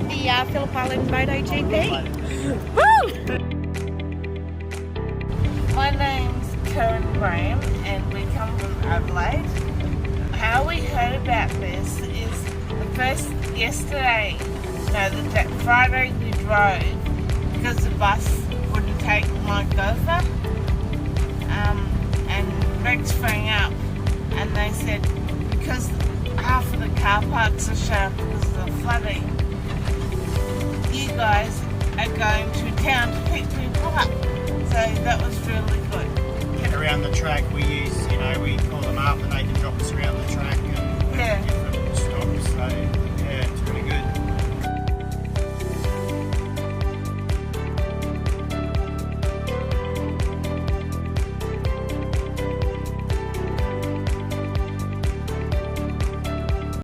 the Phillip Island MotoGP. Woo! My name's Karen Graham and we come from Adelaide. How we heard about this is that Friday we drove because the bus wouldn't take my gopher, and Rex rang up and they said because half of the car parks are shut up because of the flooding, you guys are going to town to pick people up. So that was really good. Get around the track, we use, we call them up and they can drop us around the track and Yeah.